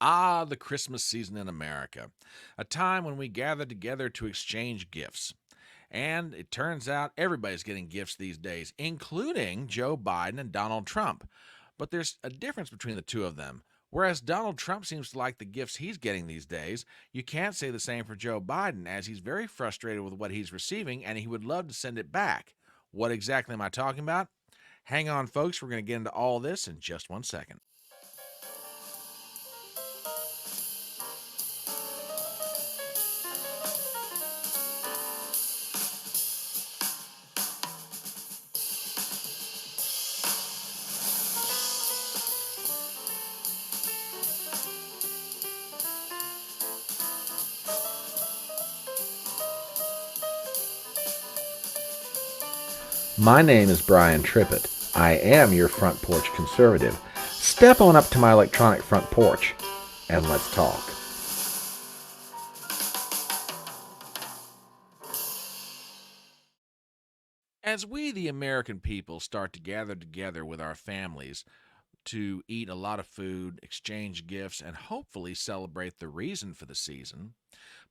Ah, the Christmas season in America, a time when we gather together to exchange gifts. And it turns out everybody's getting gifts these days, including Joe Biden and Donald Trump. But there's a difference between the two of them. Whereas Donald Trump seems to like the gifts he's getting these days, you can't say the same for Joe Biden, as he's very frustrated with what he's receiving and he would love to send it back. What exactly am I talking about? Hang on, folks, we're going to get into all this in just 1 second. My name is Brian Trippett. I am your front porch conservative. Step on up to my electronic front porch and let's talk. As we, the American people, start to gather together with our families to eat a lot of food, exchange gifts, and hopefully celebrate the reason for the season,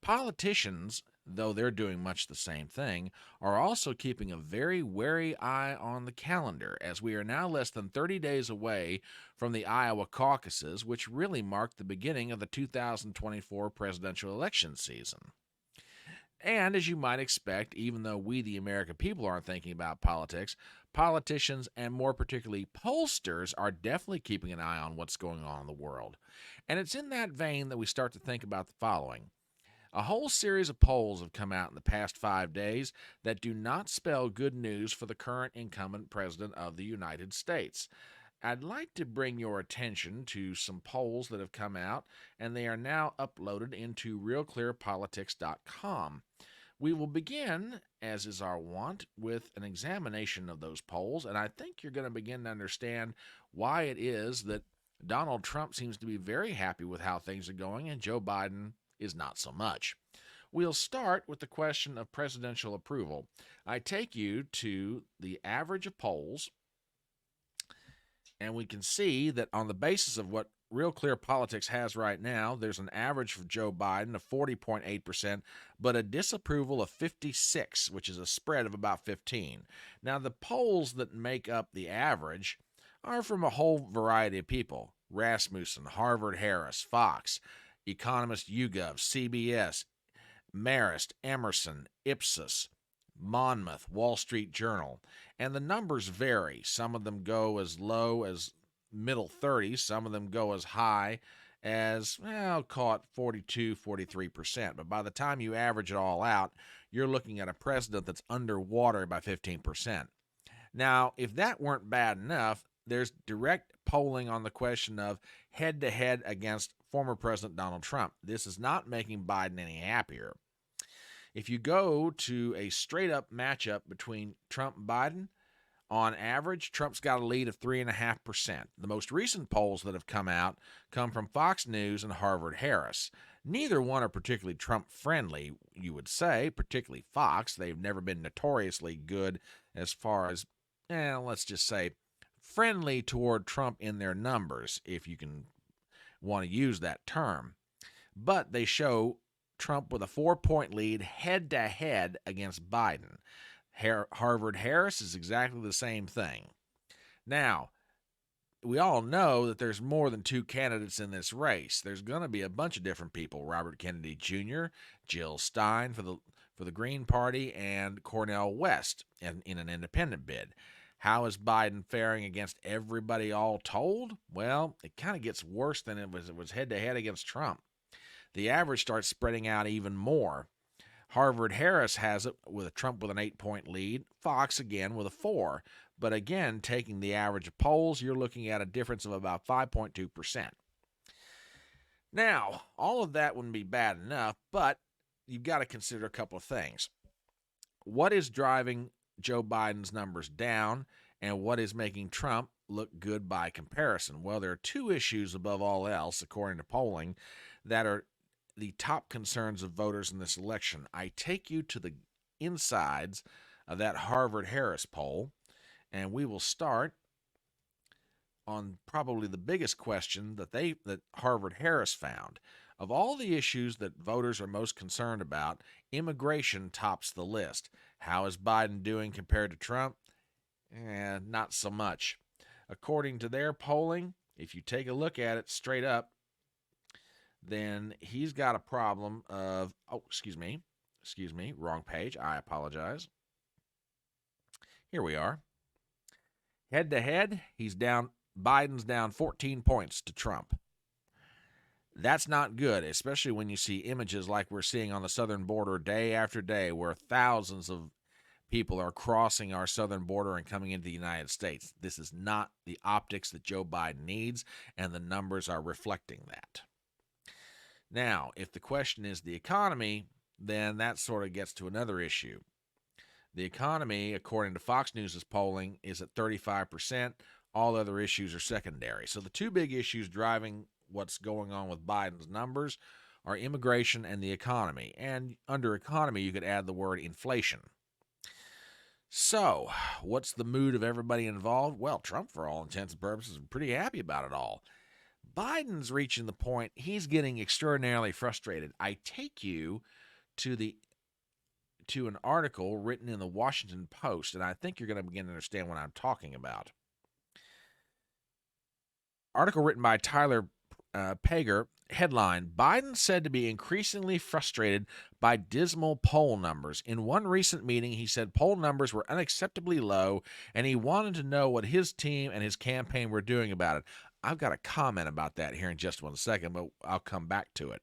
politicians, though they're doing much the same thing, are also keeping a very wary eye on the calendar, as we are now less than 30 days away from the Iowa caucuses, which really mark the beginning of the 2024 presidential election season. And as you might expect, even though we, the American people, aren't thinking about politics, politicians and more particularly pollsters are definitely keeping an eye on what's going on in the world. And it's in that vein that we start to think about the following. A whole series of polls have come out in the past 5 days that do not spell good news for the current incumbent president of the United States. I'd like to bring your attention to some polls that have come out, and they are now uploaded into realclearpolitics.com. We will begin, as is our wont, with an examination of those polls, and I think you're going to begin to understand why it is that Donald Trump seems to be very happy with how things are going, and Joe Biden is not so much. We'll start with the question of presidential approval. I take you to the average of polls, and we can see that on the basis of what Real Clear Politics has right now, there's an average for Joe Biden of 40.8%, but a disapproval of 56, which is a spread of about 15. Now, the polls that make up the average are from a whole variety of people: Rasmussen, Harvard Harris, Fox, Economist YouGov, CBS, Marist, Emerson, Ipsos, Monmouth, Wall Street Journal. And the numbers vary. Some of them go as low as middle 30s, some of them go as high as, well, call it 42, 43%. But by the time you average it all out, you're looking at a president that's underwater by 15%. Now, if that weren't bad enough, there's direct polling on the question of head to head against former President Donald Trump. This is not making Biden any happier. If you go to a straight up matchup between Trump and Biden, on average, Trump's got a lead of 3.5%. The most recent polls that have come out come from Fox News and Harvard Harris. Neither one are particularly Trump friendly, you would say, particularly Fox. They've never been notoriously good as far as, let's just say, friendly toward Trump in their numbers, if you can want to use that term. But they show Trump with a 4-point lead head to head against Biden. Harvard Harris is exactly the same thing. Now, we all know that there's more than two candidates in this race. There's going to be a bunch of different people: Robert Kennedy Jr., Jill Stein for the Green Party, and Cornel West in an independent bid. How is Biden faring against everybody all told? Well, it kind of gets worse than it was head to head against Trump. The average starts spreading out even more. Harvard Harris has it with a Trump with an 8-point lead, Fox again with a 4. But again, taking the average of polls, you're looking at a difference of about 5.2%. Now, all of that wouldn't be bad enough, but you've got to consider a couple of things. What is driving Joe Biden's numbers down, and what is making Trump look good by comparison? Well, there are two issues above all else, according to polling, that are the top concerns of voters in this election. I take you to the insides of that Harvard Harris poll, and we will start on probably the biggest question that Harvard Harris found. Of all the issues that voters are most concerned about, immigration tops the list. How is Biden doing compared to Trump? Not so much. According to their polling, if you take a look at it straight up, then he's got a problem of, excuse me, wrong page. I apologize. Here we are. Head to head, Biden's down 14 points to Trump. That's not good, especially when you see images like we're seeing on the southern border day after day, where thousands of people are crossing our southern border and coming into the United States. This is not the optics that Joe Biden needs, and the numbers are reflecting that. Now, if the question is the economy, then that sort of gets to another issue. The economy, according to Fox News' polling, is at 35%. All other issues are secondary. So the two big issues driving what's going on with Biden's numbers are immigration and the economy. And under economy, you could add the word inflation. So, what's the mood of everybody involved? Well, Trump, for all intents and purposes, is pretty happy about it all. Biden's reaching the point he's getting extraordinarily frustrated. I take you to an article written in the Washington Post, and I think you're going to begin to understand what I'm talking about. Article written by Tyler Pager, headline, Biden said to be increasingly frustrated by dismal poll numbers. In one recent meeting, he said poll numbers were unacceptably low, and he wanted to know what his team and his campaign were doing about it. I've got a comment about that here in just 1 second, but I'll come back to it.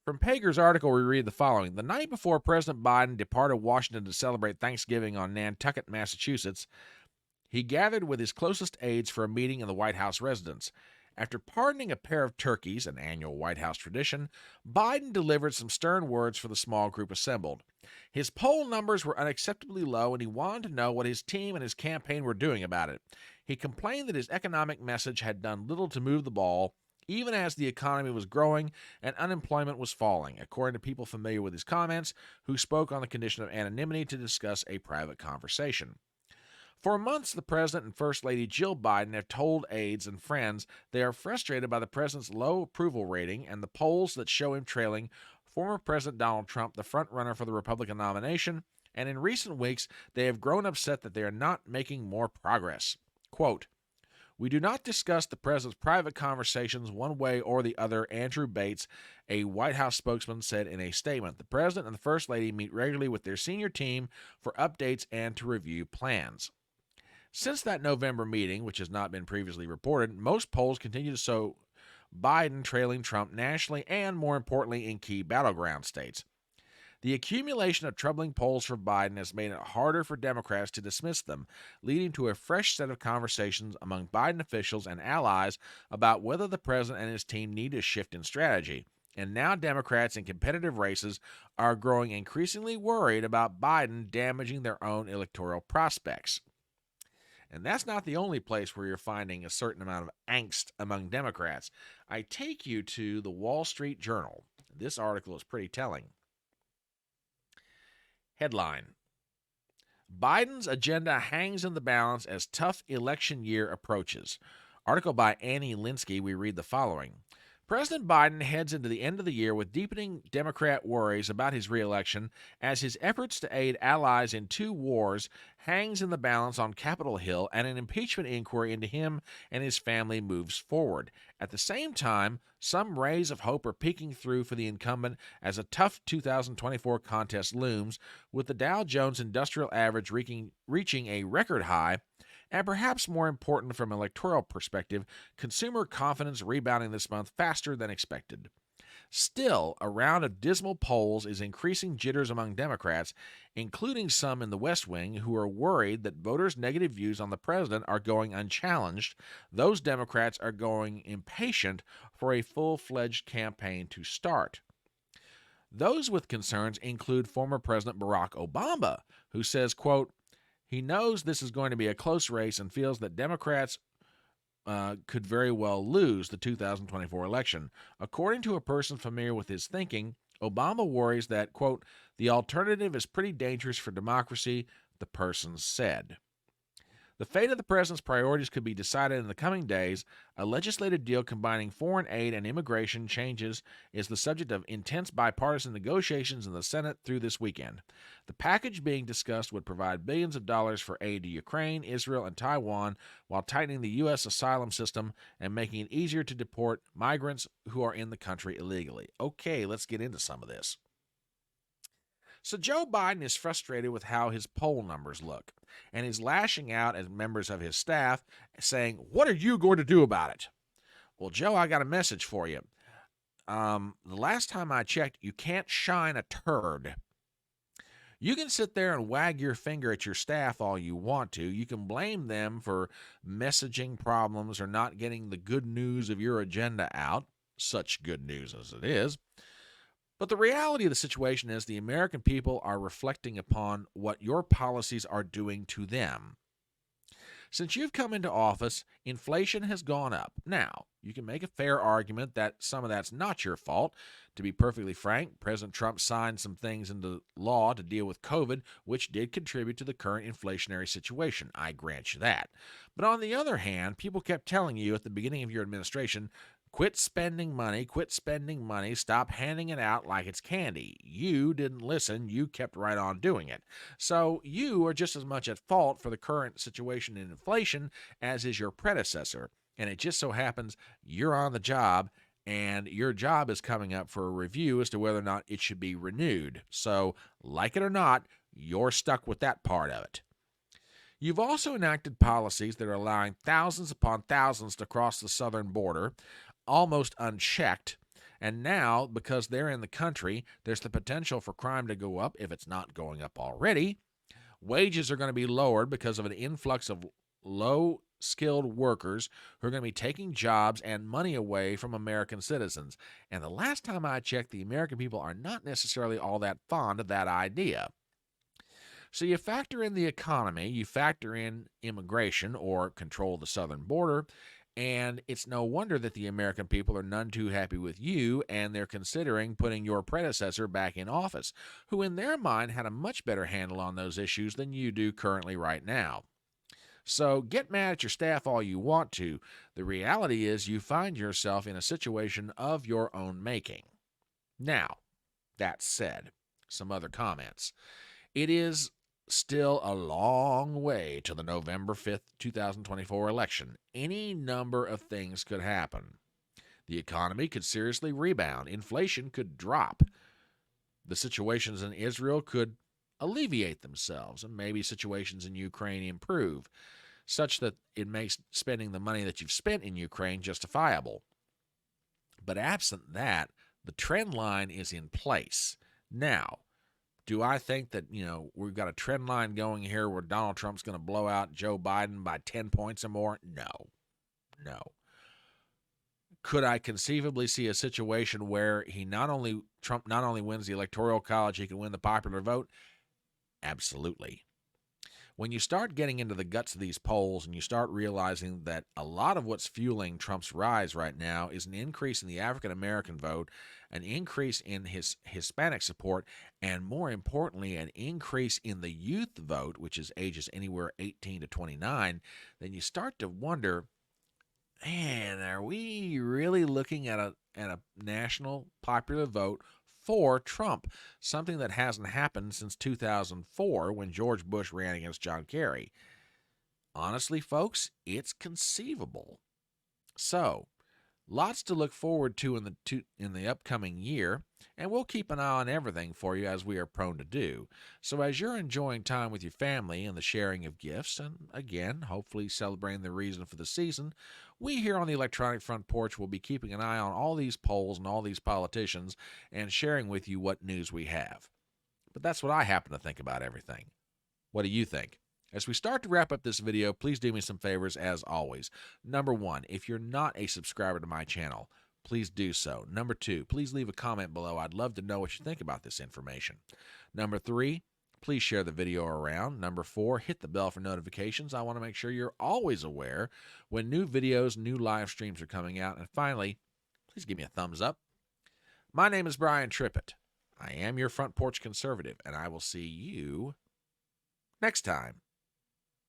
From Pager's article, we read the following. The night before President Biden departed Washington to celebrate Thanksgiving on Nantucket, Massachusetts, he gathered with his closest aides for a meeting in the White House residence. After pardoning a pair of turkeys, an annual White House tradition, Biden delivered some stern words for the small group assembled. His poll numbers were unacceptably low, and he wanted to know what his team and his campaign were doing about it. He complained that his economic message had done little to move the ball, even as the economy was growing and unemployment was falling, according to people familiar with his comments who spoke on the condition of anonymity to discuss a private conversation. For months, the President and First Lady Jill Biden have told aides and friends they are frustrated by the President's low approval rating and the polls that show him trailing former President Donald Trump, the front-runner for the Republican nomination, and in recent weeks, they have grown upset that they are not making more progress. Quote, we do not discuss the President's private conversations one way or the other, Andrew Bates, a White House spokesman, said in a statement. The President and the First Lady meet regularly with their senior team for updates and to review plans. Since that November meeting, which has not been previously reported, most polls continue to show Biden trailing Trump nationally and, more importantly, in key battleground states. The accumulation of troubling polls for Biden has made it harder for Democrats to dismiss them, leading to a fresh set of conversations among Biden officials and allies about whether the president and his team need a shift in strategy. And now Democrats in competitive races are growing increasingly worried about Biden damaging their own electoral prospects. And that's not the only place where you're finding a certain amount of angst among Democrats. I take you to the Wall Street Journal. This article is pretty telling. Headline, Biden's agenda hangs in the balance as tough election year approaches. Article by Annie Linsky, we read the following. President Biden heads into the end of the year with deepening Democrat worries about his reelection as his efforts to aid allies in two wars hangs in the balance on Capitol Hill and an impeachment inquiry into him and his family moves forward. At the same time, some rays of hope are peeking through for the incumbent as a tough 2024 contest looms, with the Dow Jones Industrial Average reaching a record high, and perhaps more important from an electoral perspective, consumer confidence rebounding this month faster than expected. Still, a round of dismal polls is increasing jitters among Democrats, including some in the West Wing who are worried that voters' negative views on the president are going unchallenged. Those Democrats are going impatient for a full-fledged campaign to start. Those with concerns include former President Barack Obama, who says, quote, he knows this is going to be a close race and feels that Democrats could very well lose the 2024 election. According to a person familiar with his thinking, Obama worries that, quote, the alternative is pretty dangerous for democracy, the person said. The fate of the president's priorities could be decided in the coming days. A legislative deal combining foreign aid and immigration changes is the subject of intense bipartisan negotiations in the Senate through this weekend. The package being discussed would provide billions of dollars for aid to Ukraine, Israel, and Taiwan while tightening the U.S. asylum system and making it easier to deport migrants who are in the country illegally. Okay, let's get into some of this. So Joe Biden is frustrated with how his poll numbers look, and he's lashing out at members of his staff, saying, "What are you going to do about it?" Well, Joe, I got a message for you. The last time I checked, you can't shine a turd. You can sit there and wag your finger at your staff all you want to. You can blame them for messaging problems or not getting the good news of your agenda out, such good news as it is. But the reality of the situation is the American people are reflecting upon what your policies are doing to them. Since you've come into office, inflation has gone up. Now, you can make a fair argument that some of that's not your fault. To be perfectly frank, President Trump signed some things into law to deal with COVID, which did contribute to the current inflationary situation. I grant you that. But on the other hand, people kept telling you at the beginning of your administration, quit spending money, stop handing it out like it's candy. You didn't listen, you kept right on doing it. So you are just as much at fault for the current situation in inflation as is your predecessor. And it just so happens you're on the job, and your job is coming up for a review as to whether or not it should be renewed. So, like it or not, you're stuck with that part of it. You've also enacted policies that are allowing thousands upon thousands to cross the southern border, almost unchecked, and now, because they're in the country, there's the potential for crime to go up if it's not going up already. Wages are going to be lowered because of an influx of low-skilled workers who are going to be taking jobs and money away from American citizens. And the last time I checked, the American people are not necessarily all that fond of that idea. So you factor in the economy, you factor in immigration or control of the southern border, and it's no wonder that the American people are none too happy with you, and they're considering putting your predecessor back in office, who in their mind had a much better handle on those issues than you do currently right now. So get mad at your staff all you want to. The reality is you find yourself in a situation of your own making. Now, that said, some other comments. It is still a long way to the November 5th, 2024 election. Any number of things could happen. The economy could seriously rebound. Inflation could drop. The situations in Israel could alleviate themselves, and maybe situations in Ukraine improve, such that it makes spending the money that you've spent in Ukraine justifiable. But absent that, the trend line is in place. Now, do I think that, we've got a trend line going here where Donald Trump's going to blow out Joe Biden by 10 points or more? No. Could I conceivably see a situation where Trump not only wins the Electoral College, he can win the popular vote? Absolutely. When you start getting into the guts of these polls and you start realizing that a lot of what's fueling Trump's rise right now is an increase in the African American vote, an increase in his Hispanic support, and more importantly, an increase in the youth vote, which is ages anywhere 18 to 29, then you start to wonder, man, are we really looking at a national popular vote for Trump, something that hasn't happened since 2004 when George Bush ran against John Kerry? Honestly, folks, it's conceivable. So, lots to look forward to in the upcoming year, and we'll keep an eye on everything for you as we are prone to do. So as you're enjoying time with your family and the sharing of gifts, and again, hopefully celebrating the reason for the season, we here on the Electronic Front Porch will be keeping an eye on all these polls and all these politicians and sharing with you what news we have. But that's what I happen to think about everything. What do you think? As we start to wrap up this video, please do me some favors as always. Number one, if you're not a subscriber to my channel, please do so. Number two, please leave a comment below. I'd love to know what you think about this information. Number three, please share the video around. Number four, hit the bell for notifications. I want to make sure you're always aware when new videos, new live streams are coming out. And finally, please give me a thumbs up. My name is Brian Trippett. I am your Front Porch Conservative, and I will see you next time.